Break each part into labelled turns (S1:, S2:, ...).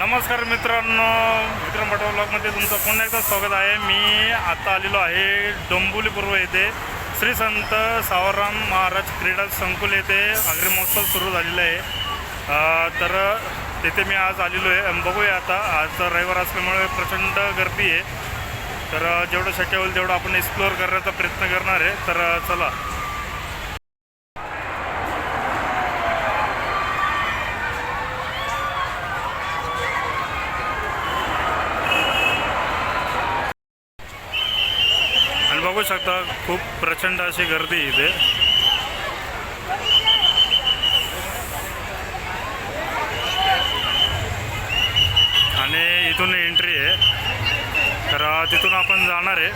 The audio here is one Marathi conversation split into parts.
S1: नमस्कार मित्रांनो, विक्रम भट ब्लॉगमध्ये तुमचं पुन्हा एकदा स्वागत आहे. मी आता आलेलो आहे डोंबिवली पूर्व येथे श्री संत सावरराम महाराज क्रीडा संकुल येथे आगरी महोत्सव सुरू झालेला आहे. तर तिथे मी आज आलेलो आहे. बघूया आता, आज रविवार असल्यामुळे प्रचंड गर्दी आहे. तर जेवढं शक्य होईल तेवढं आपण एक्सप्लोअर करण्याचा प्रयत्न करणार आहे. तर चला. बघू शकता खूप प्रचंड अशी गर्दी इथे. आणि इथून एंट्री आहे, तर तिथून आपण जाणार आहे.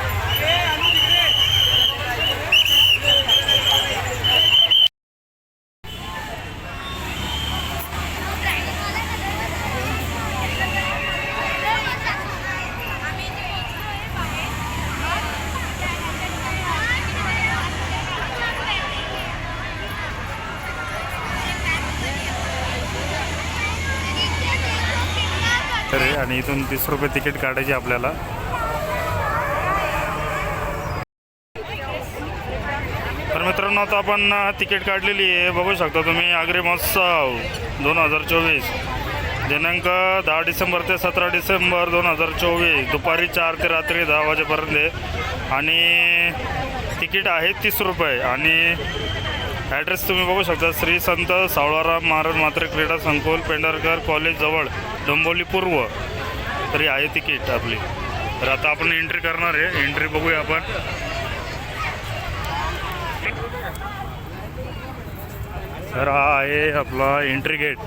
S1: आणि इथून 30 रुपये तिकीट काढायचे आपल्याला. तर मित्रांनो, आता आपण तिकीट काढलेली आहे. बघू शकता तुम्ही, आगरी महोत्सव 2024 दिनांक 10 डिसेंबर ते 17 डिसेंबर 2024 दुपारी 4 ते रात्री 10 वाजेपर्यंत. आणि तिकीट आहे 30 रुपये. आणि ॲड्रेस तुम्ही बघू शकता, श्री संत सावळाराम महाराज मात्र क्रीडा संकुल, पेंढारकर कॉलेज जवळ, डोंबिवली पूर्व. तरी आहे तिकीट आपली. तर आता आपण एंट्री करणार आहे. एंट्री बघूया आपण. तर हा आहे आपला एंट्री गेट.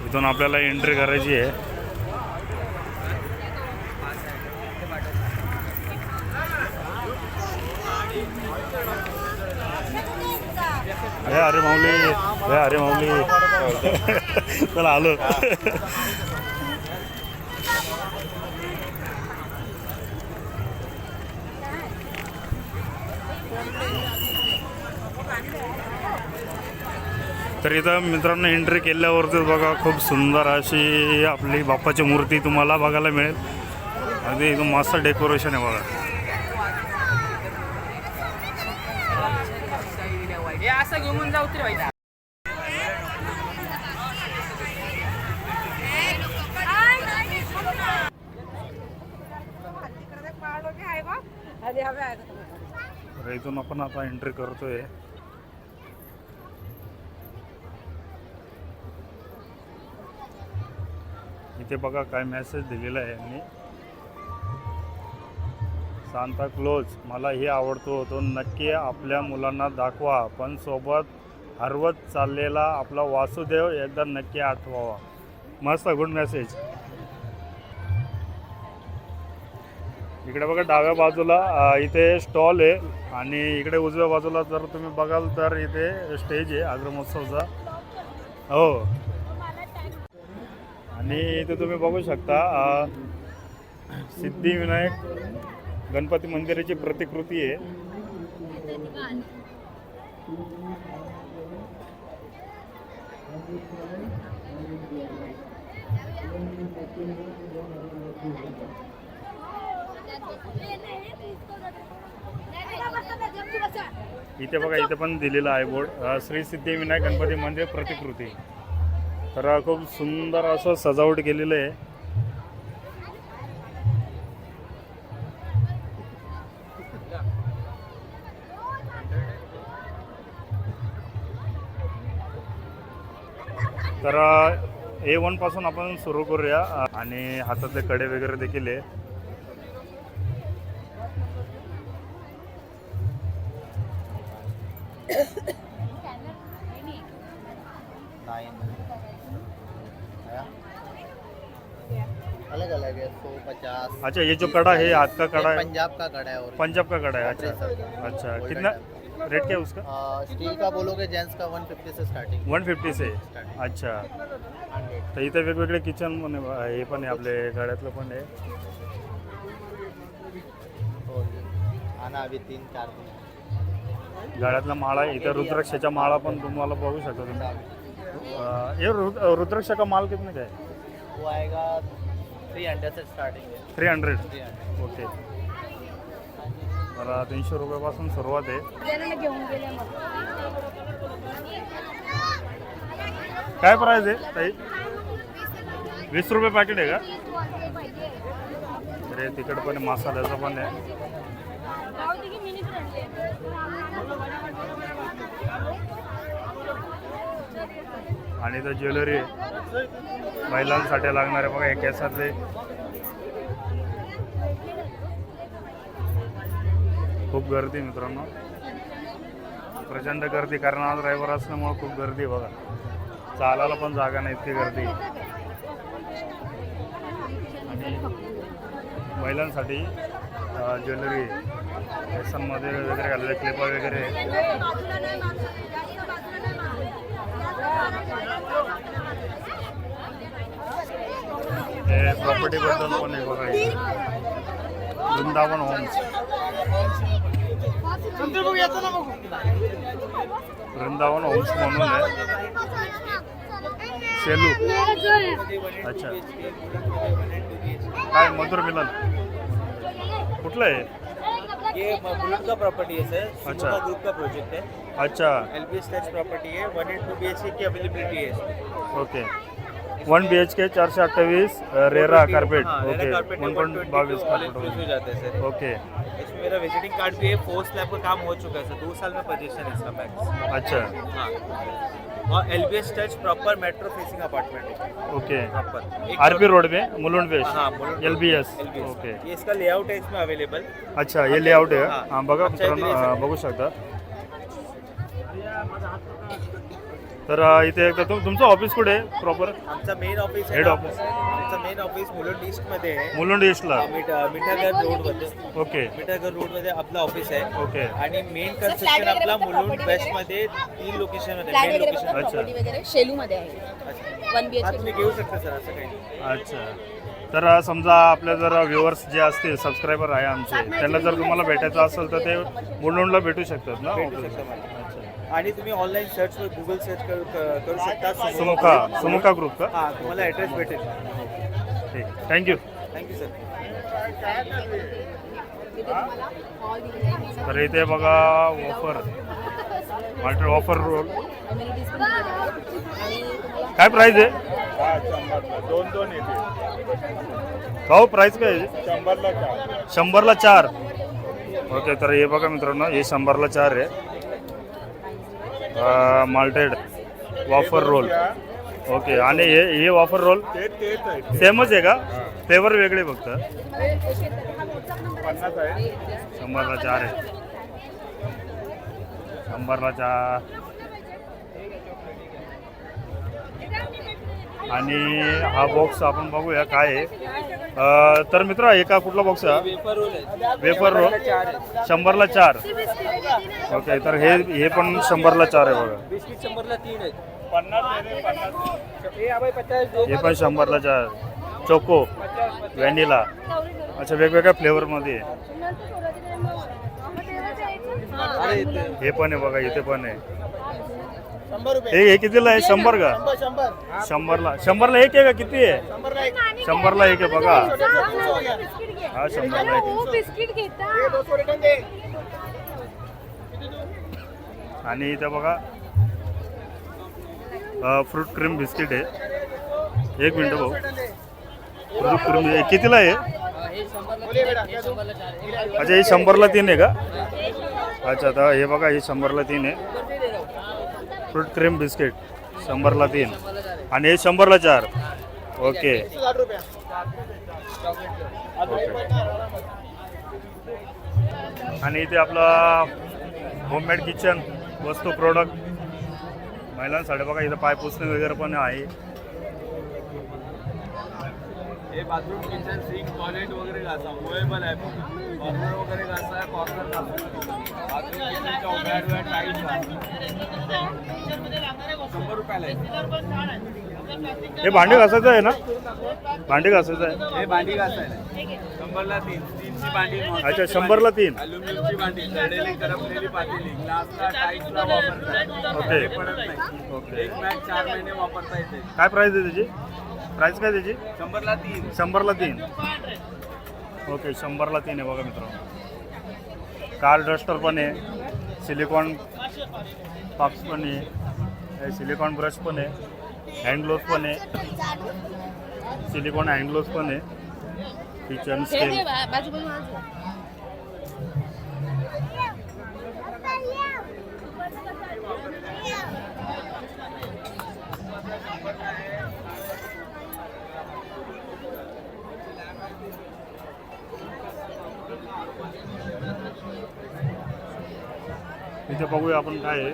S1: इथून आपल्याला एंट्री करायची आहे. अरे माऊली चला आलो. तर इथं मित्रांनो एंट्री केल्यावरतीच बघा, खूप सुंदर अशी आपली बाप्पाची मूर्ती तुम्हाला बघायला मिळेल. अगदी इथं मस्त डेकोरेशन आहे बघा.
S2: असं घेऊन जाऊ तरी व्हायचं.
S1: इथून आपण आता एंट्री करतोय. इथे बघा काय मेसेज दिलेला आहे यांनी. सांता क्लोज मला हे आवडतो, तो नक्की आपल्या मुलांना दाखवा, पण सोबत हरवत चाललेला आपला वासुदेव एकदा नक्की आठवावा. मस्त गुड मेसेज. इकडे बघा डाव्या बाजूला इथे स्टॉल आहे. आणि इकडे उजव्या बाजूला जर तुम्ही बघाल तर इथे स्टेज आहे आग्रा महोत्सवचा. हो. आणि इथे तुम्ही बघू शकता सिद्धिविनायक गणपती मंदिराची प्रतिकृती आहे. इथे बघा, इथे पण दिलेला आहे बोर्ड, श्री सिद्धिविनायक गणपती मंदिर प्रतिकृती. तर खूप सुंदर असं सजावट केलेलं आहे. तर A1 पासून आपण सुरू करूया. आणि हातातले कडे वगैरे देखील आहे.
S3: अलग अलग है 150.
S1: अच्छा, ये जो कड़ा है हाथ का कड़ा है,
S3: पंजाब का कड़ा है. और
S1: पंजाब का कड़ा है. अच्छा अच्छा, कितना रेट क्या है उसका?
S3: स्टील का बोलोगे जेंट्स का 150 से स्टार्टिंग.
S1: 150 से. अच्छा. तर इथे वेगवेगळे किचन पण हे पण आहे, आपले गळ्यातलं पण आहे.
S3: आना अभी 3-4 दिन.
S1: गळ्यातला माळा, इथं रुद्राक्षाच्या माळा पण तुम्हाला बघू शकता तुम्ही. ये रुद्राक्ष का माल कितने का है?
S3: वो आएगा 300 से स्टार्टिंग है
S1: 300.
S3: 300.
S1: ओके. मला 300 रुपयापासून सुरुवात आहे. काय प्राईस आहे ताई? 20 रुपये पॅकेट आहे का? अरे तिकड पण आहे, मसाल्याचं पण आहे. आणि इथं ज्वेलरी आहे महिलांसाठी लागणारे बघा हे केसातले. खूप गर्दी मित्रांनो, प्रचंड गर्दी, कारण आज रविवार असल्यामुळे खूप गर्दी बघा. चालायला पण जागा नाही, इतकी गर्दी. आणि महिलांसाठी ज्वेलरी केसांमध्ये वगैरे घाललेले क्लिपा वगैरे. हे प्रॉपर्टीबद्दल पण आहे बघा. वृंदावन होम्स, वृंदावन होम्स म्हणून आहे. सेलू. अच्छा. काय मधुर मिलन कुठलं आहे?
S3: ये बुलेट का प्रॉपर्टी है सर.
S1: अच्छा.
S3: सुमोका ग्रुप का प्रोजेक्ट है.
S1: अच्छा.
S3: LBS टच प्रॉपर्टी है. 1 and 2 BHK की अवेलेबिलिटी है.
S1: ओके. 1 BHK 428 RERA carpet.
S3: हाँ,
S1: okay.
S3: RERA carpet
S1: 1.22
S3: all inclusive हो जाते हैं सर.
S1: ओके.
S3: इसमें मेरा विजिटिंग कार्ड भी है. 4 स्लैब का काम हो चुका है सर. 2 साल में पोजीशन है इसका मैक्स.
S1: अच्छा.
S3: हाँ. और LBS touch proper metro facing apartment है.
S1: ओके.
S3: प्रॉपर
S1: आरपी रोड में मुलुंड वेस्ट.
S3: हाँ, मुलुंड
S1: LBS.
S3: LBS.
S1: ओके.
S3: ये इसका लेआउट है इसमें अवेलेबल.
S1: अच्छा, हे लेआउट आहे.
S3: हां.
S1: हां बघा
S3: अच्छा, इथे
S1: मित्रांनो,
S3: दिसत.
S1: बघू शकता. तर इथे एकदा तुमचं ऑफिस कुठे आहे प्रॉपर?
S3: आमचा मेन ऑफिस आहे
S1: हेड
S3: ना,
S1: ऑफिस.
S3: आमचा मेन ऑफिस मुलुंड ईस्ट मध्ये आहे.
S1: मुलुंड ईस्टला.
S3: मिठागर रोड मध्ये.
S1: ओके.
S3: मिठागर रोड मध्ये आपला ऑफिस आहे.
S1: ओके.
S3: आणि मेन कन्स्ट्रक्शन आपला मुलुंड वेस्ट मध्ये 3 लोकेशन मध्ये
S4: फ्लॅट
S3: मेन
S4: वगैरे
S3: लोकेशन.
S4: पण प्रॉपर्टी वगैरे शेलू मध्ये आहे. 1
S3: हा,
S4: BHK.
S3: तुम्ही घेऊ शकता सर, असं काही नाही.
S1: अच्छा. तर समजा आपले जर व्ह्युअर्स जे असतील, सबस्क्रायबर आहे आमचे, त्यांना जर तुम्हाला भेटायचं असेल तर ते मुलुंडला भेटू शकतात ना?
S3: भेटू शकता मला. आणि तुम्ही ऑनलाईन सर्च गुगल सर्च करू शकता
S1: सुमुका ग्रुप का?
S3: हा, तुम्हाला ॲड्रेस भेटेल.
S1: ठीक. थँक्यू.
S3: Thank you sir.
S1: तर इथे बघा ऑफर मार्केट ऑफर रोल. काय प्राईस आहे?
S5: 2 येते.
S1: भाऊ प्राईस काय आहे?
S5: 100ला 4.
S1: 100ला 4. ओके. तर हे बघा मित्रांनो, हे 100ला 4 आहे. Malted वॉफर role. ओके. आणि हे वॉफर रोल
S5: तेच आहे.
S1: सेमच आहे का? फ्लेवर वेगळे फक्त.
S5: 50 आहे.
S1: 100ला 4 आहे. 100ला 4. आणि हा बॉक्स आपण बघूया काय आहे. तर मित्र एका कुठला बॉक्स आहे?
S3: पेपर रोल आहे.
S1: वेफर रोल 100ला 4. ओके. तर हे पण 100ला 4 आहे बघा.
S3: बिस्किट 100ला 3 आहेत.
S5: 50 आहे.
S3: हे आबाई 50
S1: हे पण 100ला 4. Choco vanilla. अच्छा, वेगवेगळ्या फ्लेवरमध्ये आहे. हे पण आहे बघा, इथे पण आहे.
S3: 100 रुपये.
S1: हे कितीला आहे? 100 का?
S3: 100.
S1: 100ला एक आहे का किती आहे? 100ला एक आहे बघा. हा 100ला एक.
S4: बिस्किट घेता.
S1: आणि इथे बघा फ्रूट क्रीम बिस्किट आहे. एक मिनटं भाऊ. फ्रूट क्रीम कितीला आहे? अच्छा, हे 100ला 3 आहे का? अच्छा, तर हे बघा, हे 100ला 3 आहे. फ्रूट क्रीम बिस्किट 100ला 3 आणि हे 100ला 4. ओके. आणि इथे आपला होममेड किचन वस्तू प्रोडक्ट महिलांसाठी बघा. इथं पाय पुसणे वगैरे पण आहे.
S5: हे बाथरूम किचन सिंक टॉयलेट वगैरे घासा मुवेबल आहे. कॉर्नर वगैरे घासा आहे. कॉर्नर घासा. बाथरूम किचनच्या उभ्याड वेळ टाईट 100 रुपयाला आहे.
S1: हे भांडी घासायचं आहे ना? भांडी घासायचं आहे.
S5: हे भांडी घासायला 100ला 3. 3ची भांडी.
S1: अच्छा, 100ला 3.
S5: अल्युमिनियमची भांडी. जळलेली करपलेली पातेली. ग्लासला टाईल्सला वापरतात.
S1: ओके.
S5: हे पडत नाही.
S1: ओके.
S5: एक मॅच 4 महिने वापरता येते.
S1: काय प्राईस आहे त्याची? प्राईस काय त्याची?
S3: 100ला 3.
S1: 100ला 3. ओके 100ला 3 आहे बघा मित्रांनो. कार डस्टर पण आहे, सिलिकॉन पॉक्स पण आहे, सिलिकॉन ब्रश पण आहे, हँड ग्लोव्स पण आहे, सिलिकॉन हँड ग्लोव्स पण आहे, किचन स्केल. इथे बघूया आपण काय आहे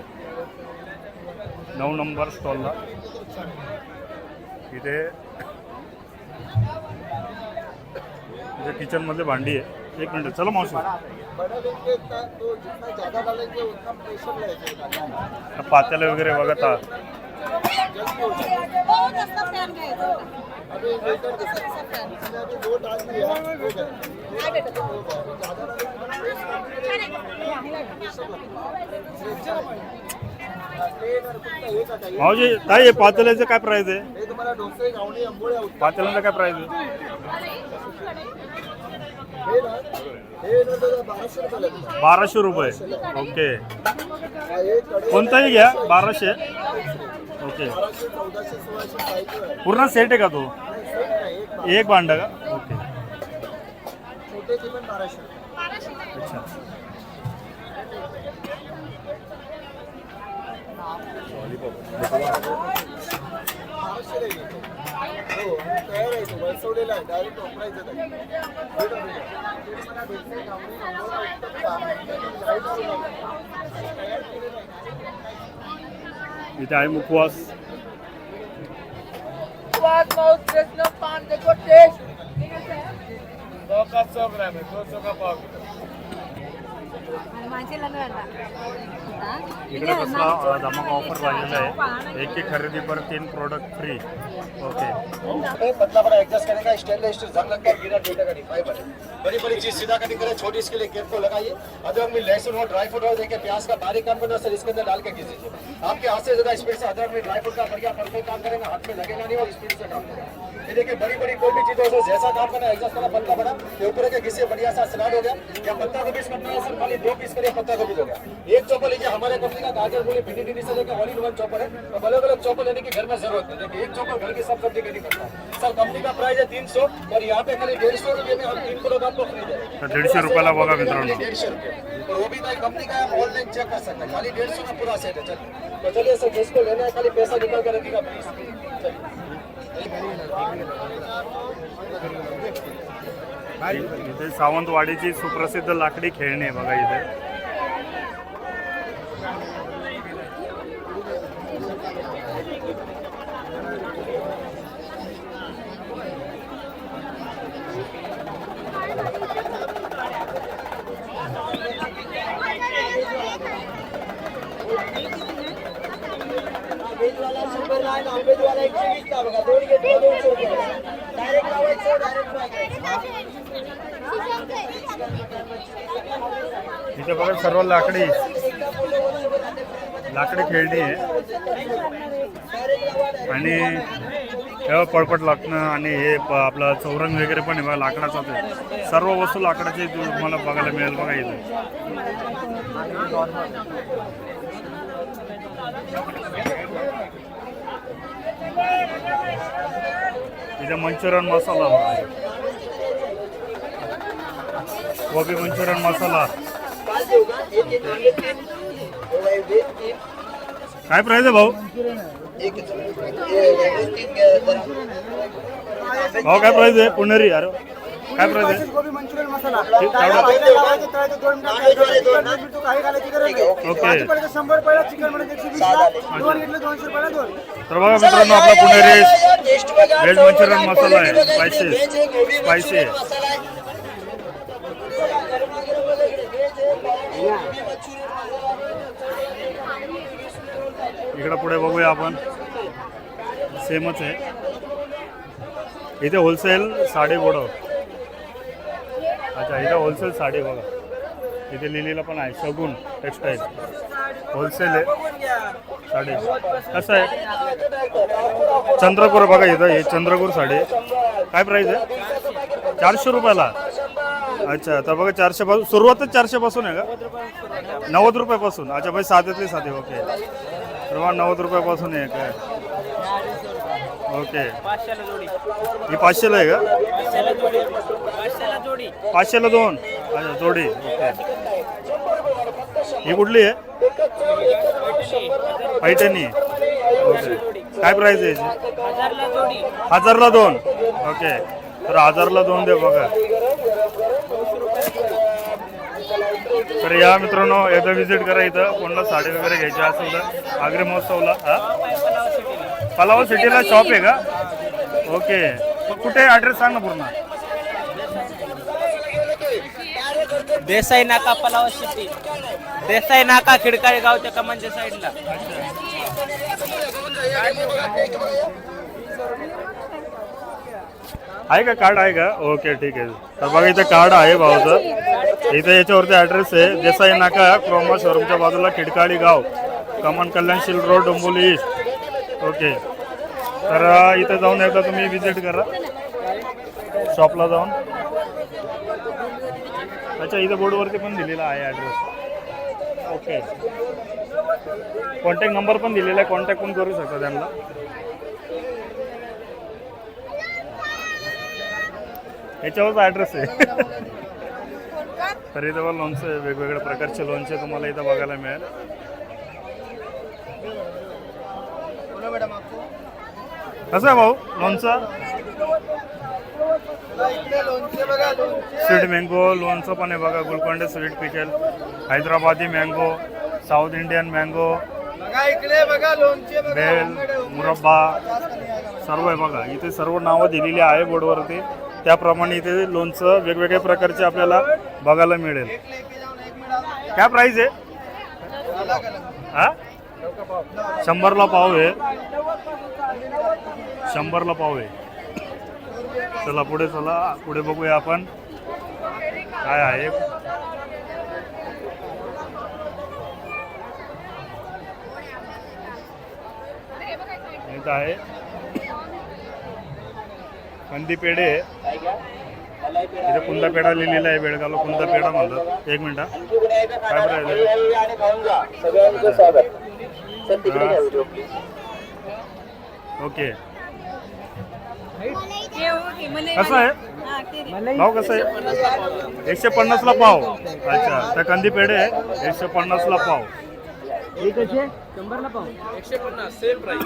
S1: 9 नंबर स्टॉलला. इथे किचन मधले भांडी आहे. 1 मिनिट चला मावशी. पात्याला वगैरे बघत आहात. मावशी ताई हे पातेल्याचं काय प्राइस आहे? पातेल्याचं काय प्राइस आहे? 1200 रुपये. ओके कोणताही घ्या 1200. ओके पूर्ण सेट आहे का तो? एक भांडा का? ओके अच्छा. इथे आहे मुखवास.
S5: का 100 ग्राम है, 200 का पाव किलो.
S1: इकडे कसला धमाका ऑफर लागलेला आहे. एक खरेदी पर 3 प्रोडक्ट फ्री. ओके
S6: पतला बड़ा एडजस्ट करेगा, स्टेनलेस स्टील जंग लगता है, गिरा टूटा का नहीं, फाइबर है. बड़ी बड़ी चीज सीधा कटिंग करे, छोटी इसके लिए केप को लगाइए. अदरक में लहसुन हो, ड्राई फ्रूट हो, देखिए प्याज का बारीक काम करना सर, इसके अंदर डाल के घिस दीजिए. आपके हाथ से ज्यादा स्पीड से अदरक में ड्राई फ्रूट का बढ़िया परफेक्ट काम करेगा, हाथ में लगेगा नहीं और स्पीड से काम करेगा. ये देखिए बड़ी बड़ी कोई भी चीज हो, जैसा काम करना एडजस्ट करना, पतला बड़ा ये ऊपर के घिसे बढ़िया सा सलाद हो गया. या पत्ता गोभी करना है सर, खाली 2 पीस करिए, पत्ता गोभी हो गया. एक चॉपर लीजिए, हमारे कंपनी का गाजर मूली भिंडी टिंडी से लेकर ऑल इन वन चॉपर है. अब अलग अलग चॉपर लेने की घर में जरूरत है. देखिए एक चॉपर घर की सब सब्जी के लिए करता है सर. कंपनी का प्राइस है 300 और यहाँ पे खाली 150 रुपये में हम 3 किलो आपको फ्री दे.
S1: 150 रुपयाला बघा मित्रांनो.
S6: 150 रुपये और वो भी भाई कंपनी का है, ऑनलाइन चेक कर सकते हैं. खाली 150 का पूरा सेट है. चलिए तो चलिए सर, जिसको लेना है खाली पैसा निकाल कर रखिएगा प्लीज.
S1: इथे सावंतवाडीची सुप्रसिद्ध लाकडी खेळणी आहे बघा इथे. इथे बघा सर्व लाकडी खेळणी आहे आणि तेव्हा पळपट लागणं आणि हे आपलं चौरंग वगैरे पण आहे बघा लाकडाचाच आहे. सर्व वस्तू लाकडाची तुम्हाला बघायला मिळेल बघा इथे. इथे मंचुरियन मसाला, गोबी मंचुरियन मसाला. काय प्राइस आहे भाऊ? भाऊ काय प्राइस आहे? पुणेरी यार काय प्राइस आहे?
S7: गोबी मंचुरियन मसाला
S1: ओके
S7: 100 रुपयाला, चिकन मध्ये 120 ला, 2 घेतले 200 रुपयाला 2.
S1: तर बघा मित्रांनो आपला पुणेरी व्हेज मंचुरियन मसाला आहे. स्पायसी आहे. इकडे पुढे बघूया आपण, सेमच आहे. इथे होलसेल साडी बोर्ड. अच्छा इथे होलसेल साडी बघा. इथे लिहिलेलं पण आहे शगुन टेक्सटाईल. होलसेल आहे साडी. कसं आहे चंद्रपूर बघा इथं हे चंद्रपूर साडी काय प्राईस आहे 400 रुपयाला. अच्छा तर बघा 400 पासून सुरुवातच 400 पासून आहे का 90 रुपयापासून. अच्छा भाई साध्यातली साधी ओके तर मग 90 रुपयापासून आहे काय ओके.
S2: 500ला जोडी.
S1: ही 500ला आहे का
S2: 500ला जोडी.
S1: 500ला 2. अच्छा जोडी ओके. ही कुठली आहे पैठणी ओके. काय प्राईस आहे याची
S2: 1000ला जोडी.
S1: 1000ला 2 ओके. तर 1000ला 2 दे बघा. तर या मित्रांनो एकदा व्हिजिट करा इथं कोणाला साडी वगैरे घ्यायची असेल तर आग्रे महोत्सवला. हा पलावा सिटीला शॉप आहे का ओके. कुठे ॲड्रेस सांग ना पूर्ण.
S2: देसाई नाका पलावा सिटी. देसाई नाका खिडकाळे गावच्या कमांच्या साईडला.
S1: आहे का कार्ड आहे का ओके ठीक आहे. तर बघा इथं कार्ड आहे भाऊचं. इथं याच्यावरती ॲड्रेस आहे देसाई नाका क्रोमा शोरूमच्या बाजूला खिडकाळी गाव कमान Kalyanshil road Dombivli east okay. तर इथं जाऊन एकदा तुम्ही विजिट करा शॉपला जाऊन. अच्छा इथं बोर्डवरती पण दिलेला आहे ॲड्रेस ओके. कॉन्टॅक्ट नंबर पण दिलेला आहे कॉन्टॅक्ट पण करू शकता त्यांना. याच्यावरच ॲड्रेस आहे. तर इथं लोणचं आहे वेगवेगळ्या प्रकारचे लोणचे तुम्हाला इथं बघायला मिळेल. कसं आहे भाऊ लोणचं स्वीट मँगो लोणचं पण आहे बघा. गुलकोंडे sweet pickle Hyderabadi mango south Indian mango बेल मुरब्बा सर्व आहे बघा. इथे सर्व नावं दिलेली आहे बोर्डवरती त्याप्रमाणे इथे लोणचं वेगवेगळ्या प्रकारचे आपल्याला बघायला मिळेल. काय प्राईस आहे हा 100ला पाव आहे 100ला पाव आहे. चला पुढे चला पुढे बघूया आपण काय आहे. इथं आहे कंदी पेढे. इथे कुंदा पेढा लिहिलेला आहे बेळगावला कुंदा पेढा म्हणतात. एक मिनिट काय प्राईस ओके. कसं आहे भाव कसं आहे 150ला पाव. अच्छा त्या कंदी पेढे 150ला पाव.
S2: 100ला पाव.
S5: 150 सेम प्राइस.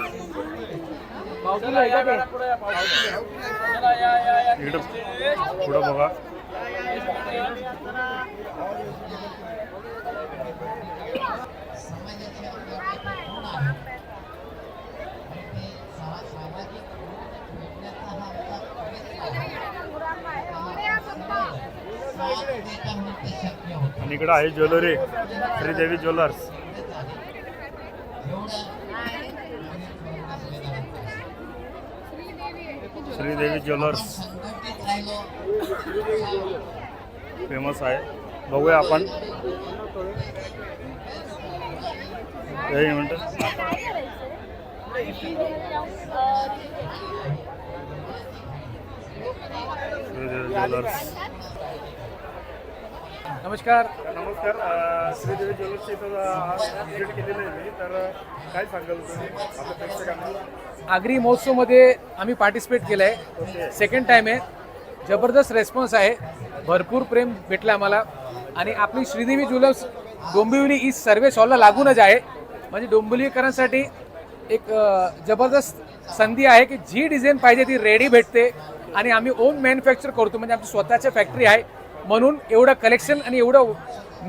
S1: इकडं पुढं बघा आणि इकडं आहे jewellery Sridevi jewellers. Sridevi jewellers famous आहे. बघूया आपण एक मिनिट. श्रीदेवी ज्वेलर्स.
S8: नमस्कार.
S1: श्रीदेवी ज्वेलर्सची इथं आज व्हिजिट केलेलं आहे मी. तर काय सांगाल तुम्ही आपल्या प्रेक्षकांना.
S8: आगरी महोत्सवमध्ये आम्ही पार्टिसिपेट केलं आहे. सेकंड टाईम आहे. जबरदस्त रेस्पॉन्स आहे. भरपूर प्रेम भेटलं आम्हाला. आणि आपली Sridevi jewellers Dombivli east service हॉलला लागूनच आहे. म्हणजे डोंबिवलीकरांसाठी एक जबरदस्त संधी आहे की जी डिझाईन पाहिजे ती रेडी भेटते. आणि आम्ही ओन मॅन्युफॅक्चर करतो म्हणजे आमची स्वतःची फॅक्टरी आहे. म्हणून एवढं कलेक्शन आणि एवढं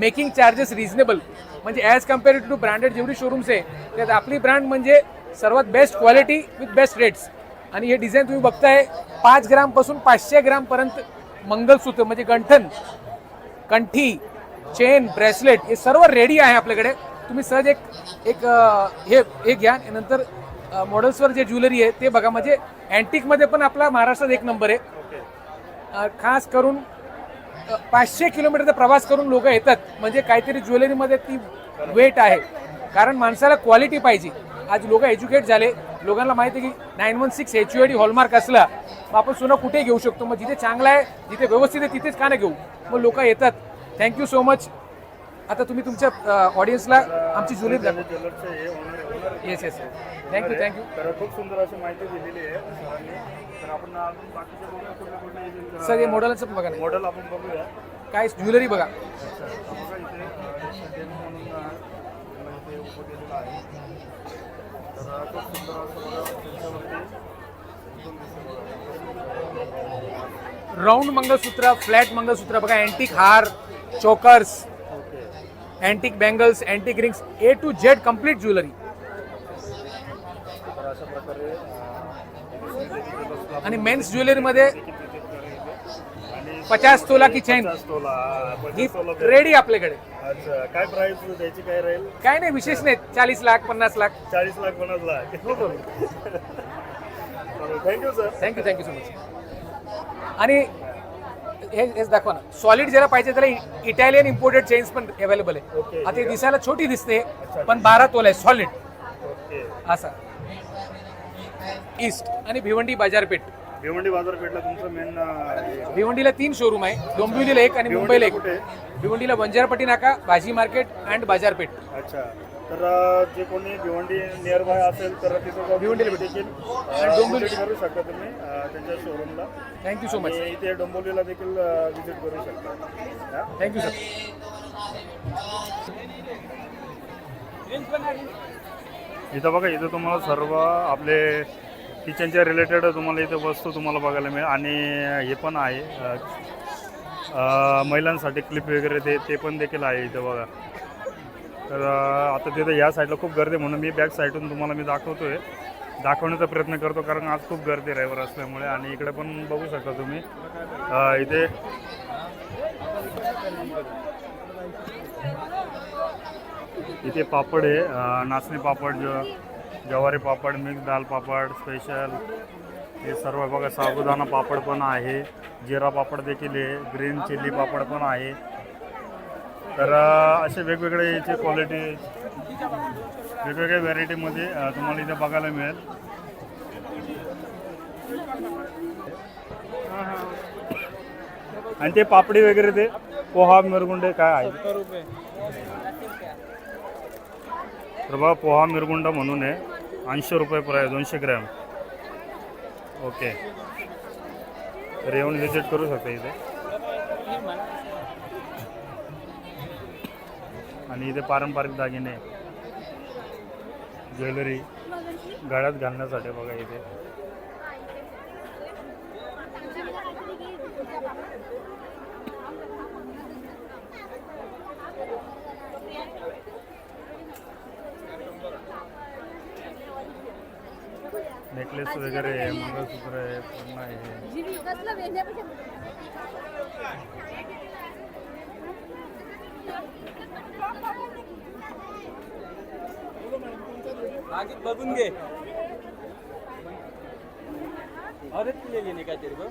S8: मेकिंग चार्जेस रिझनेबल म्हणजे ॲज कम्पेअर्ड टू ब्रँडेड जेवढी शोरूम्स आहे त्यात आपली ब्रँड म्हणजे सर्वात best quality with best rates. आणि हे डिझाईन तुम्ही बघताय 5 ग्रामपासून 500 ग्रामपर्यंत मंगलसूत्र म्हणजे गंठन कंठी चेन ब्रेसलेट हे सर्व रेडी आहे आपल्याकडे. तुम्ही सहज हे घ्या. नंतर मॉडेल्सवर जे ज्वेलरी आहे ते बघा. म्हणजे अँटिकमध्ये पण आपला महाराष्ट्रात एक नंबर आहे. खास करून 500 किलोमीटरचा प्रवास करून लोक येतात म्हणजे काहीतरी ज्वेलरीमध्ये ती वेट आहे कारण माणसाला क्वालिटी पाहिजे. आज लोक एज्युकेट झाले, लोकांना माहिती आहे की 916 HUID हॉलमार्क असला मग आपण सोनं कुठे घेऊ शकतो. मग जिथे चांगला आहे, जिथे व्यवस्थित आहे, तिथेच का नाही घेऊ. मग लोक येतात. Thank you so much. आता तुम्ही तुमच्या ऑडियन्सला आमची ज्वेलरी दाखवा.
S1: ज्वेलर्सचे हे ओनर
S8: येस येस थँक्यू.
S1: तर खूप सुंदर अशी माहिती दिलेली आहे सरांनी. तर आपण अजून बाकीचे बघूया कुठले कुठले
S8: सर हे मॉडेलचं बघा ना,
S1: मॉडेल आपण बघूया.
S8: काय ज्वेलरी बघा.
S1: बघा इथे डेन म्हणून इथे उभं केलेलं आहे. तर खूप सुंदर असं बघा त्यांच्यावरती
S8: राऊंड मंगळसूत्र, फ्लॅट मंगळसूत्र बघा, अँटिक हार, chokers, antique bangles, antique rings, A to Z complete jewellery.
S1: तर अशा प्रकारे
S8: आणि मेन्स ज्वेलरीमध्ये 50 तोला की चैन
S1: 50 तोला
S8: ही
S1: 50 तोला
S8: रेडी आपल्याकडे.
S1: अच्छा काय प्राइस द्यायची काय राहील?
S8: काय नाही विशेष नाही. 40 lakh 50 lakh.
S1: 40 lakh 50 lakh. Thank you sir.
S8: Thank you so much. आणि हेच दाखवा ना, सॉलिड ज्याला पाहिजे त्याला इटालियन इम्पोर्टेड चेन्स पण अवेलेबल आहे.
S1: ओके.
S8: आता ही दिसायला छोटी दिसते पण 12 तोला आहे सॉलिड
S1: ओके.
S8: असा. ईस्ट आणि भिवंडी बाजारपेठ.
S1: भिवंडी बाजारपेठला तुमचं मेन
S8: भिवंडीला 3 शोरूम आहे, डोंबिवलीला 1 आणि मुंबईला 1.
S1: कुठे?
S8: भिवंडीला बंजारपट्टी नाका, भाजी मार्केट अँड बाजारपेठ.
S1: अच्छा. तर जे कोणी भिवंडी नियर बाय असेल तर तिथं जाऊन
S8: भिवंडीला
S1: देखील
S8: डोंबिवली-
S1: visit करू शकता तुम्ही त्यांच्या शोरूमला.
S8: Thank you so much.
S1: आणि इथे डोंबिवलीला देखील विजिट करू शकता.
S8: Thank you sir.
S1: इथं बघा, इथं तुम्हाला सर्व आपले किचनच्या रिलेटेड तुम्हाला इथे वस्तू तुम्हाला बघायला मिळेल. आणि हे पण आहे महिलांसाठी क्लिप वगैरे ते पण देखील आहे इथं बघा. तर आता तिथं या साईडला खूप गर्दी, म्हणून मी बॅक साईडून तुम्हाला मी दाखवण्याचा प्रयत्न करतो, कारण आज खूप गर्दी रविवार असल्यामुळे. आणि इकडे पण बघू शकता तुम्ही इथे पापड आहे, नाचणी पापड, ज्वारी पापड, मिक्स दाल पापड स्पेशल, हे सर्व बघा. साबुदाणा पापड पण आहे, जिरा पापड देखील आहे, ग्रीन चिल्ली पापड पण आहे. तर असे वेगवेगळे याचे क्वालिटी, वेगवेगळ्या व्हरायटीमध्ये तुम्हाला इथे बघायला मिळेल. आणि ते पापडी वगैरे ते पोहा मिरगुंडे काय आहे? तर बघा पोहा मिरगुंडा म्हणून आहे, 80 रुपये प्राईस, 200 ग्रॅम. ओके. तर येऊन व्हिजिट करू शकता इथे. आणि इथे पारंपरिक दागिने, ज्वेलरी गळ्यात घालण्यासाठी बघा इथे. नेकलेस वगैरे आहे, मंगळसूत्र आहे, पूर्ण आहे.
S2: बघून घे. अरे तुला लेणे काय तेरे को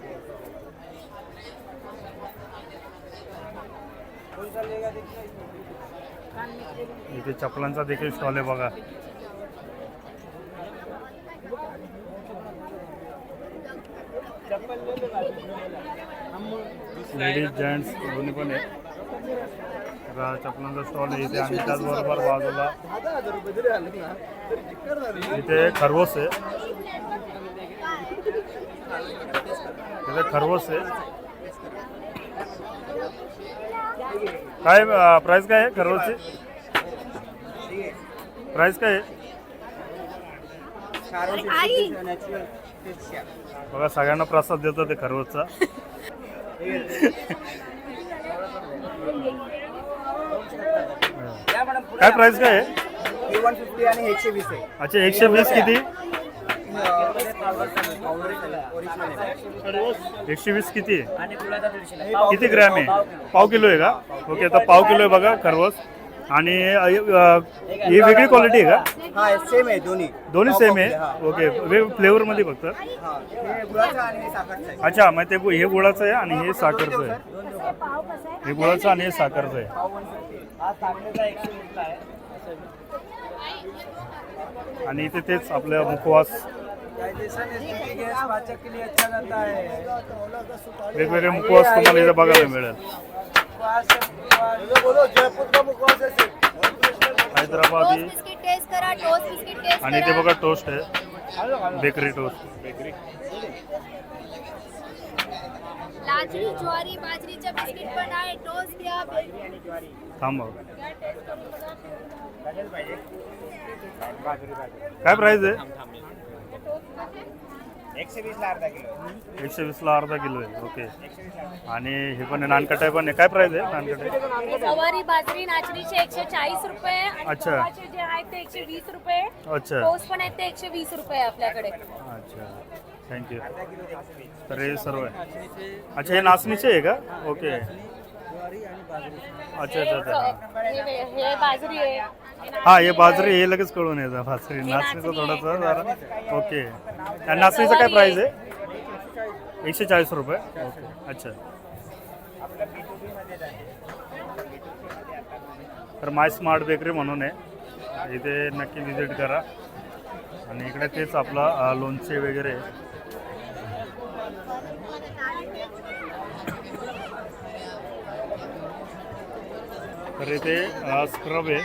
S1: इथे चपलांचा देखील स्टॉल आहे बघा. लेडीज जेंट्स दोन्ही पण आहे. चपलांचा स्टॉल आहे इथे. आणि त्याचबरोबर बाजूला इथे खरवस आहे, इथे खरवस आहे. काय प्राइस काय आहे खरवसची? प्राइस काय आहे बघा. सगळ्यांना प्रसाद देतात ते खरवसचा. काय प्राइस काय आहे?
S7: 150 आणि 120 आहे.
S1: अच्छा 120 किती? 120 किती आहे? किती ग्रॅम आहे? पाव किलो आहे का? ओके. तर पाव किलो आहे बघा खरवस. आणि ही वेगळी क्वालिटी आहे का?
S7: हा सेम आहे दोन्ही.
S1: दोन्ही सेम आहे. ओके. फ्लेवरमध्ये फक्त.
S7: हे गुळाचं आणि हे साखरचं आहे.
S1: अच्छा मग ते हे गुळाचं आहे आणि हे साखरचं आहे. हे गुळाचं आणि हे साखरचं आहे. आणि इथे तेच आपल्या मुखवास वेगवेगळे मुखवास तुम्हाला इथे बघायला मिळेल. हैदराबादी
S4: बिस्किट टेस्ट करा, टोस्ट बिस्किट टेस्ट
S1: आणि इथे बघा टोस्ट आहे, बेकरी टोस्ट.
S4: लाचणी ज्वारी बाजरीच्या बिस्किट पण आहे, टोस्ट घ्या.
S1: थांब काय प्राइस आहे?
S3: 120ला अर्धा किलो
S1: 120ला अर्धा किलो आहे. ओके. आणि हे पण आहे, नानकटाई पण आहे. काय प्राइस आहे नानकटाई?
S4: गवारी बाजरी नाचणीचे 140 रुपये आणि
S1: अच्छा.
S4: गव्हाचे जे आहेत ते 120 रुपये.
S1: अच्छा
S4: टोस्ट पण आहेत ते 120 रुपये आपल्याकडे.
S1: अच्छा, थँक्यू. तर हे सर्व आहे. अच्छा, हे नाचणीचे आहे का? ओके. अच्छा अच्छा अच्छा.
S4: हे बाजरी आहे.
S1: हा, हे बाजरी हे लगेच कळून येतं. बाजरी नाचणीचं थोडंसं जरा. ओके. आणि नाचणीचं काय प्राइस आहे? 140 रुपये. ओके. अच्छा. तर माय स्मार्ट बेकरी म्हणून आहे, इथे नक्की विजिट करा. आणि इकडे तेच आपला लोणचे वगैरे आहे. तर इथे स्क्रब आहे,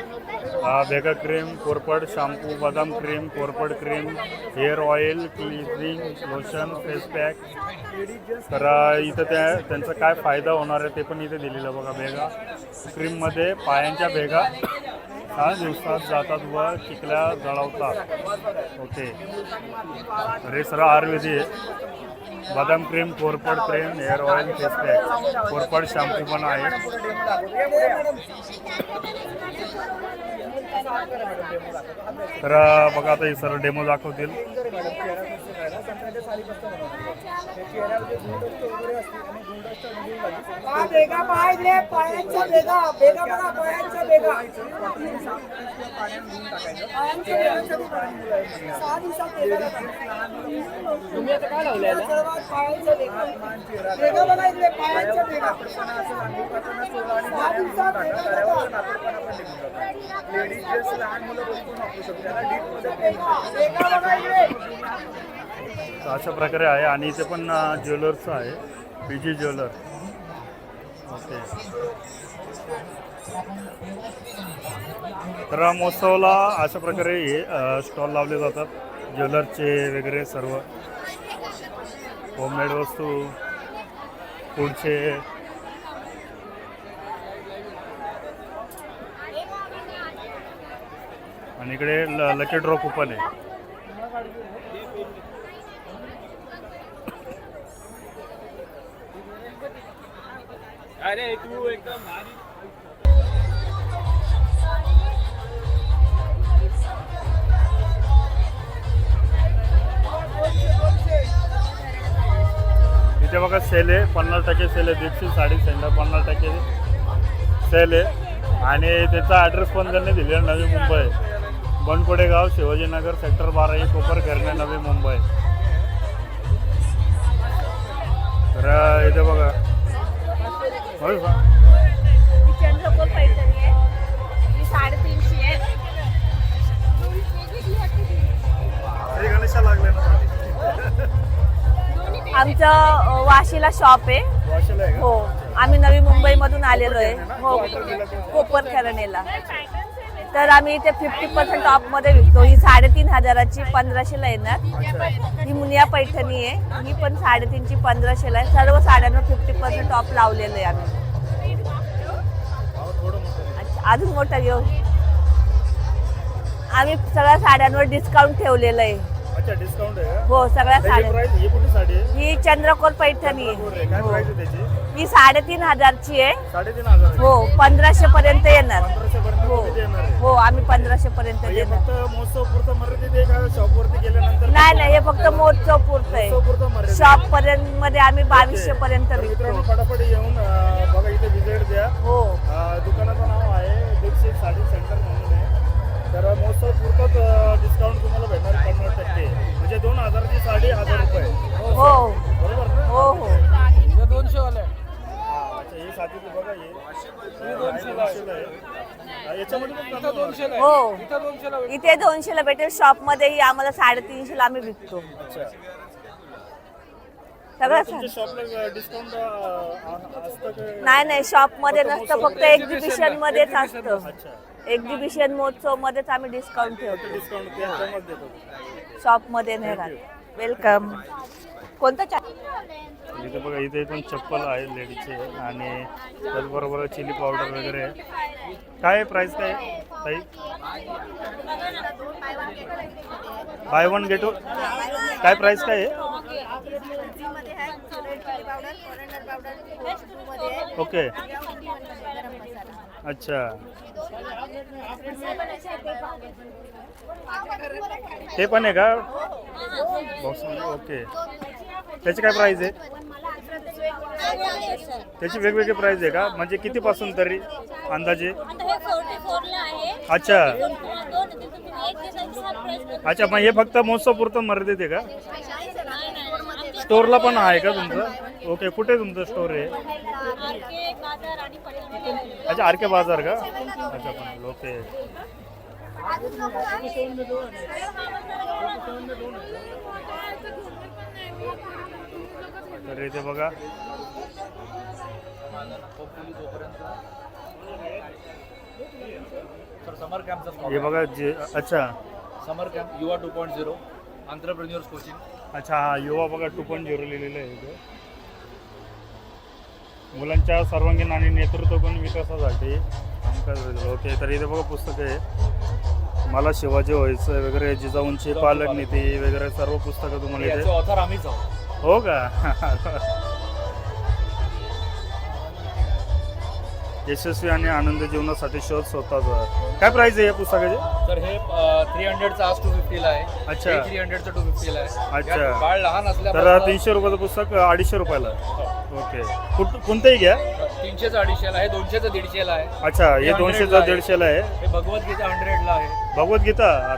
S1: भेगा क्रीम, कोरपड शॅम्पू, बदाम क्रीम, कोरपड cream, hair oil, cleaning lotion, face pack. तर इथं त्यांचा काय फायदा होणार आहे ते पण इथे दिलेलं बघा. भेगा क्रीममध्ये पायांच्या भेगा 6 दिवसात जातात व चिखल्या जळवतात. ओके. तर हे सर्व आयुर्वेदी आहे. बदाम क्रीम, कोरपड cream, hair oil, face pack, कोरपड शॅम्पू पण आहे. तर बघा आता हे सर्व डेमो दाखवतील.
S7: तुम्ही आता काय लावलंय
S1: अशा प्रकारे आहे. आणि इथे पण ज्वेलर्सचं आहे, PG ज्वेलर. ओके. तर महोत्सवाला अशा प्रकारे हे स्टॉल लावले जातात, ज्वेलरचे वगैरे सर्व होममेड वस्तू, फूडचे. आणि इकडे लकी ड्रॉ कुपन आहे.
S5: अरे तू एकदम भारी.
S1: इथे बघा सेल आहे, 50% सेल आहे. दीपशी साडी सेंटर 50% सेल आहे. आणि त्याचा ॲड्रेस पण त्यांनी दिलेला, नवी मुंबई, बनकोडे गाव, शिवाजीनगर, सेक्टर 12, कोपरखैरणे, नवी मुंबई. तर इथे बघा होय का?
S4: ही चंद्रकोर पैठणी आहे, ही 350 आहे.
S1: श्री गणेशा लागले ना.
S9: आमचं वाशीला शॉप आहे.
S1: वाशीला आहे का?
S9: हो, आम्ही नवी मुंबईमधून आलेलो आहे. हो, कोपरखैरणेला. तर आम्ही इथे 50% ऑफमध्ये विकतो. ही 3,500ची 1500ला येणार. ही मुनिया पैठणी आहे, ही पण 3,500ची 1500ला आहे. सर्व साड्यांवर 50% ऑफ लावलेलं आहे आम्ही. अच्छा, अजून मोठं घेऊ. आम्ही सगळ्या साड्यांवर डिस्काउंट ठेवलेलं आहे.
S1: अच्छा, डिस्काउंट आहे का?
S9: हो, सगळ्या साड्या.
S1: प्राइस ही कुठली साडी आहे?
S9: ही चंद्रकोर पैठणी आहे.
S1: काय प्राइस आहे त्याची?
S9: ही 3,500ची आहे.
S1: 3,500.
S9: हो, 1500 पर्यंत येणार.
S1: 1500 पर्यंत
S9: हो
S1: किती येणार आहे?
S9: हो, आम्ही 1500 पर्यंत
S1: हे
S9: देणार.
S1: फक्त महोत्सव पुरतं मर्यादित आहे का? शॉपवरती गेल्यानंतर
S9: नाही नाही, हे फक्त महोत्सव पुरतं आहे.
S1: महोत्सव पुरतं मर्यादित.
S9: शॉप पर्यंत मध्ये आम्ही 2200 पर्यंत
S1: तर
S9: विकतो.
S1: मित्रांनो, फटाफट येऊन बघा, इथे विजिट द्या.
S9: हो,
S1: दुकानाचं नाव आहे दीक्षित साडी सेंटर म्हणून आहे. तर महोत्सव पुरतच डिस्काउंट तुम्हाला भेटणार 50%. म्हणजे 2000ची साडी 1000 रुपये.
S9: हो,
S1: बरोबर ना?
S9: हो, हो.
S8: 200 वाला आहे.
S1: अच्छा, ही साडी बघा, हे 200 आहे.
S9: हो इथे 200ला भेटेल. शॉप मध्येही आम्हाला 350ला आम्ही विकतो. सगळं
S1: शॉपला डिस्काउंट असतं
S9: नाही शॉप मध्ये नसतं, फक्त एक्झिबिशन मध्येच असतं. एक्झिबिशन महोत्सव मध्येच आम्ही डिस्काउंट ठेवतो.
S1: डिस्काउंट
S9: शॉप मध्ये नाही राहत. वेलकम. कोणता
S1: इथे बघा, इथे पण चप्पल आहे लेडीजचे आणि त्याचबरोबर चिली पावडर वगैरे आहे. काय प्राइस काय ताई? बाय वन गेट काय प्राइस काय आहे? ओके अच्छा, ते पण आहे का बॉक्समध्ये? ओके, त्याची काय प्राइस आहे? त्याची वेगवेगळी प्राइस आहे का? म्हणजे कितीपासून तरी अंदाजे? अच्छा अच्छा, मग हे फक्त महोत्सव पुरतं मर्यादित आहे का? स्टोरला पण आहे का तुमचं? ओके, कुठे तुमचं स्टोर आहे? अच्छा, आर के बाजार का? अच्छा पण ओके. तर इथे बघा
S3: समर कॅम्पचा
S1: हे बघा जे अच्छा
S3: समर कॅम्प युवा 2.0 एंटरप्रेन्योर्स कोचिंग.
S1: अच्छा, हा युवा बघा 2.0 लिहिलेलं आहे इथे. मुलांच्या सर्वांगीण आणि नेतृत्व पण विकासासाठी काम करत. ओके, तर इथे बघा पुस्तकं आहे. मला शिवाजी व्हायचं वगैरे, जिजाऊंची पालक नीती वगैरे सर्व पुस्तकं तुम्हाला इथे.
S3: ऑथर आम्हीच आहोत.
S1: हो का? यशस्वी आणि आनंद जीवनासाठी शोध स्वतःचा. काय प्राइस आहे या पुस्तकाची?
S3: तर हे 300चा आज 250ला आहे.
S1: अच्छा.
S3: 300चा 250ला आहे.
S1: अच्छा.
S3: यात बाळ लहान
S1: तर
S3: असल्यामुळे
S1: 300 रुपयाचं पुस्तक 250 रुपयाला. ओके, कोणतंही घ्या.
S3: 300चा 250ला आहे, 200चा 150ला आहे.
S1: अच्छा, हे 200चा 150ला आहे.
S3: हे भगवद्गीता 100ला आहे.
S1: भगवद्गीता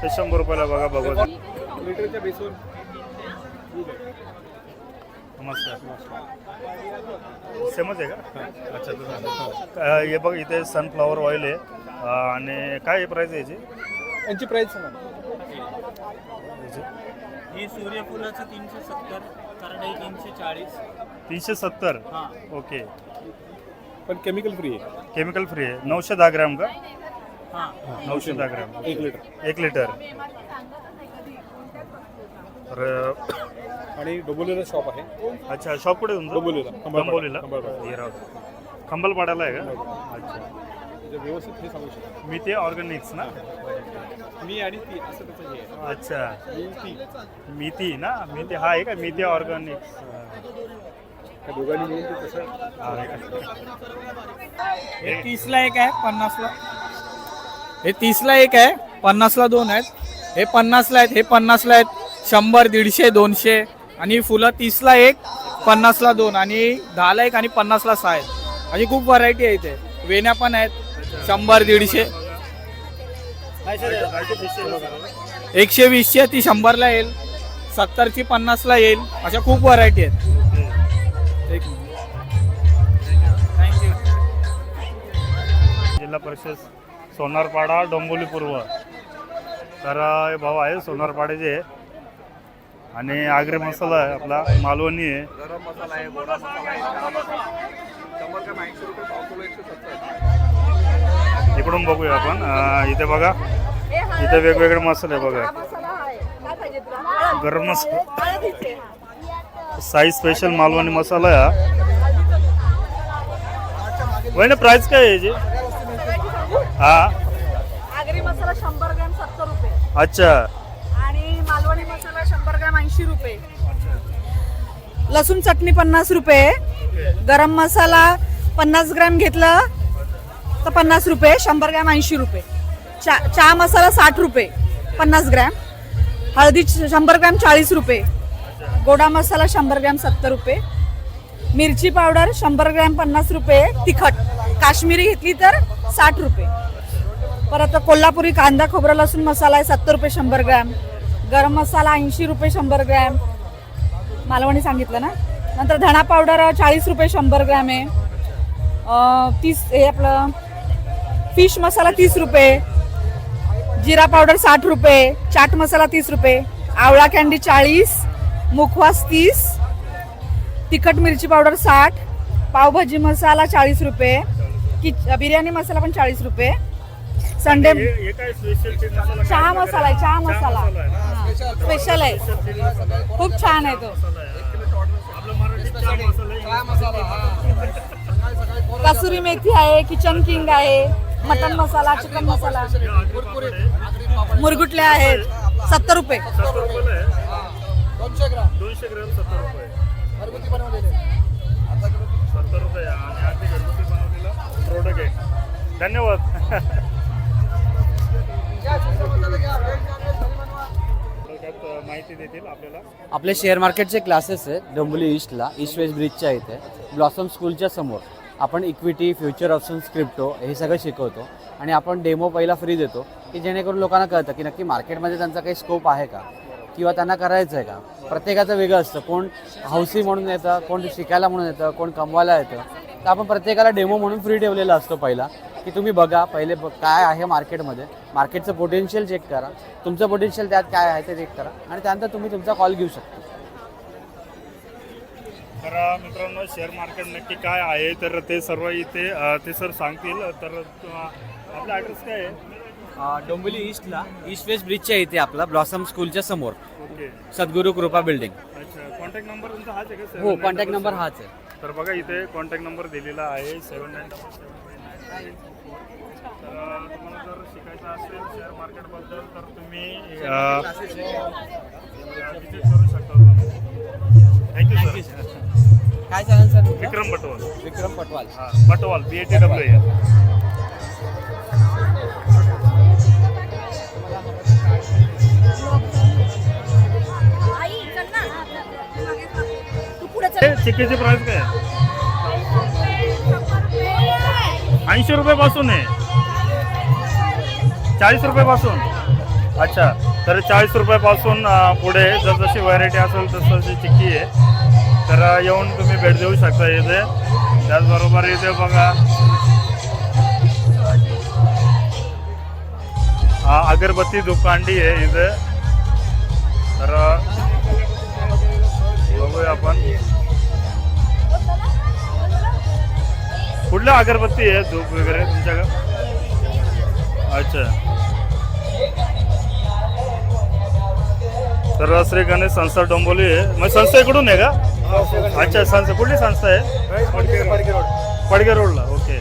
S1: ते 100 रुपयाला बघा भगवद्गीता.
S5: मीटरच्या बेसवर
S1: नमस्कार. सेमच आहे का? अच्छा, तुझं हे बघ, इथे सनफ्लॉवर ऑइल आहे आणि काय प्राइस आहे याची?
S5: यांची प्राइस
S2: ही सूर्यफुलाचं 370, करडई 340.
S1: 370. ओके,
S5: पण केमिकल फ्री आहे.
S1: केमिकल फ्री आहे. 910 ग्रॅम का?
S2: हां
S1: 910 ग्रॅम,
S5: 1 लिटर.
S1: 1 लिटर. तर
S5: आणि डोंबिवलीला शॉप आहे.
S1: अच्छा, शॉप कुठे तुमचं?
S5: डोंबिवलीला.
S1: डोंबिवलीला.
S5: खंबाळपाडा.
S1: खंबाळपाड्याला आहे का? अच्छा,
S5: म्हणजे व्यवस्थित हे सांगू शकतो.
S1: मी ते ऑर्गॅनिक्स ना?
S5: मी आणि ती असं त्याचं हे आहे.
S1: अच्छा,
S5: मी ती
S1: मेथी ना? मेथी हा आहे का? मेथी ऑर्गॅनिक्स.
S5: त्या दोघांनी मिळून ते तसं
S2: हे 30ला एक आहे, 50ला. हे 30ला एक आहे, 50ला दोन आहेत. हे 50ला आहेत, हे 50ला आहेत. 100, 150, 200 आणि फुलं 30ला एक, 50ला दोन आणि 10ला एक आणि 50ला 6 आहेत. आणि खूप व्हरायटी आहे इथे. वेण्या पण आहेत 100, 150. 120ची ती 100ला येईल, 70ची 50ला येईल. अशा खूप व्हरायटी आहेत. थँक्यू.
S1: जिल्हा परिषद सोनारपाडा डोंबिवली पूर्व. तर हे भाऊ आहे सोनारपाड्याचे आणि आगरी मसाला आहे आपला, मालवणी आहे.
S5: गरम मसाला आहे, गोडा मसाला आहे, चहा मसाला आहे. 100 रुपये, पावकिलो 170.
S1: इकडून बघूया आपण. इथे बघा, इथे वेगवेगळे मसाले बघा. गरम मसाला, साई स्पेशल मालवणी मसाला आहे. वहिनी प्राइस काय आहे याची? हा,
S9: आगरी मसाला 100 ग्रॅम 70 रुपये
S1: अच्छा.
S9: आणि मालवणी मसाला 100 ग्रॅम 80 रुपये. लसूण चटणी 50 रुपये. गरम मसाला 50 ग्रॅम घेतलं तर 50 रुपये. 100 ग्रॅम 80 रुपये. चहा मसाला 60 रुपये 50 ग्रॅम. हळदी 100 ग्रॅम 40 रुपये. गोडा मसाला 100 ग्रॅम 70 रुपये. मिरची पावडर 100 ग्रॅम 50 रुपये. तिखट काश्मीरी घेतली तर 60 रुपये. परत कोल्हापुरी कांदा खोबरं लसूण मसाला आहे 70 रुपये 100 ग्रॅम. गरम मसाला 80 रुपये 100 ग्रॅम. मालवणी सांगितलं ना. नंतर धणा पावडर 40 रुपये 100 ग्रॅम आहे. 30 हे आपलं
S10: फिश मसाला 30 रुपये, जिरा पावडर 60 रुपये, चाट मसाला 30 रुपये, आवळा कॅन्डी 40, मुखवास 30, तिखट मिरची पावडर 60, पावभाजी मसाला 40 रुपये, बिर्याणी मसाला पण 40 रुपये, संडे
S1: हे काय स्पेशल
S10: चहा मसाला आहे, चहा मसाला स्पेशल आहे, खूप छान आहे तो.
S1: आपलं मराठीत चहा मसाला आहे.
S10: कसुरी मेथी आहे, किचन किंग आहे, मटन मसाला, चिकन मसाला, मुरगुटले आहेत 70 रुपये.
S6: 200 ग्राम
S1: 200 ग्रॅम 70 रुपये.
S6: घरगुती बनवलेले
S1: 70 रुपये आणि अगदी घरगुती बनवलेला प्रोडक्ट आहे. धन्यवाद. थोडक्यात माहिती देतील आपल्याला.
S11: आपले शेअर मार्केटचे क्लासेस आहेत डोंबिवली ईस्टला, ईस्ट वेस्ट ब्रिजच्या इथे ब्लॉसम स्कूलच्या समोर. आपण इक्विटी, फ्युचर ऑप्शन्स, क्रिप्टो हे सगळं शिकवतो आणि आपण डेमो पहिला फ्री देतो की जेणेकरून लोकांना कळतं की नक्की मार्केटमध्ये त्यांचा काही स्कोप आहे का किंवा त्यांना करायचं आहे का. प्रत्येकाचं वेगळं असतं, कोण हौसी म्हणून येतं, कोण शिकायला म्हणून येतं, कोण कमवायला येतं. तर आपण प्रत्येकाला डेमो म्हणून फ्री ठेवलेला असतो पहिला की तुम्ही बघा पहिले काय आहे मार्केटमध्ये, मार्केटचं पोटेन्शियल चेक करा, तुमचं पोटेन्शियल त्यात काय आहे ते चेक करा आणि त्यानंतर तुम्ही तुमचा कॉल घेऊ शकता.
S1: तर मित्रांनो शेअर मार्केट नक्की काय आहे तर ते सर्व इथे ते सर सांगतील. तर आपला ॲड्रेस काय आहे?
S11: डोंबिवली ईस्टला, ईस्ट वेस्ट ब्रिजच्या इथे आपला ब्लॉसम स्कूलच्या समोर,
S1: ओके.
S11: सद्गुरू कृपा बिल्डिंग.
S1: अच्छा, कॉन्टॅक्ट नंबर तुमचा हाच आहे का?
S11: हो, कॉन्टॅक्ट नंबर हाच आहे.
S1: तर बघा इथे कॉन्टॅक्ट नंबर दिलेला आहे 7977. तर तुम्हाला जर शिकायचं असेल शेअर मार्केटबद्दल तर तुम्ही विजिट करू शकता. Thank you sir.
S11: काय चालेल सर?
S1: विक्रम पटवाल.
S11: विक्रम पटवाल.
S1: हां, पटवाल BATWAL. चिक्कीची प्राइस काय आहे? 80 रुपयापासून आहे. 40 रुपयापासून. अच्छा, तर 40 रुपयापासून पुढे जसजशी व्हरायटी असेल तसं चिक्की आहे. तर येऊन तुम्ही भेट देऊ शकता इथे. त्याचबरोबर इथे बघा अगरबत्ती दुकांडी आहे इथे. तर बघूया आपण कुठल्या अगरबत्ती आहे धूप वगैरे तुमच्याकडे? अच्छा, तर श्री गणेश संस्था डोंबिवली आहे. मग संस्था इकडून आहे का? अच्छा, संस्था कुठली संस्था आहे? पडगे रोडला. ओके.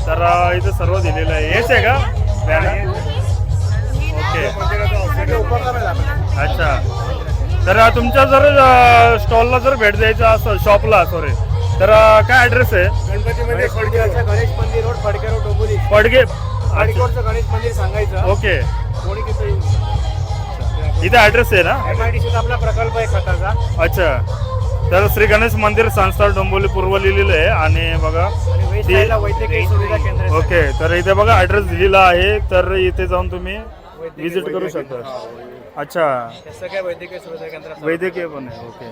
S1: तर इथे सर्व दिलेलं आहे. हेच आहे का बॅनर? ओके. अच्छा, तर तुमच्या जर स्टॉलला जर भेट द्यायचं असेल, शॉपला सॉरी, तर काय ॲड्रेस आहे?
S7: गणपती मंदिर गणेश मंदिर रोड, फडके रोड, डोंबिवली.
S1: पडगे
S7: फडकेरोडचं गणेश मंदिर सांगायचं.
S1: ओके.
S7: कोणी किती
S1: इथे ॲड्रेस आहे ना?
S7: MIDCचा आपला प्रकल्प आहे खताचा.
S1: अच्छा, तर श्री गणेश मंदिर संस्था डोंबिवली पूर्व लिहिलेलं आहे आणि बघा
S7: वैद्यकीय सुविधा केंद्र.
S1: ओके. तर इथे बघा ॲड्रेस दिलेला आहे, तर इथे जाऊन तुम्ही विजिट करू शकता. अच्छा,
S7: सगळ्या वैद्यकीय सुविधा केंद्र.
S1: वैद्यकीय पण आहे. ओके.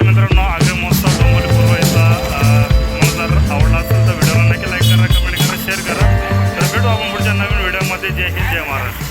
S1: होता मित्रांनो आग्रा महोत्सव डोंबिवली पूर्व याचा. तुम्हाला जर आवडला असेल तर व्हिडिओला नक्की लाईक करा, कमेंट करा, शेअर करा. तर भेटू आपण पुढच्या नवीन व्हिडिओमध्ये. जय हिंद, जय महाराष्ट्र.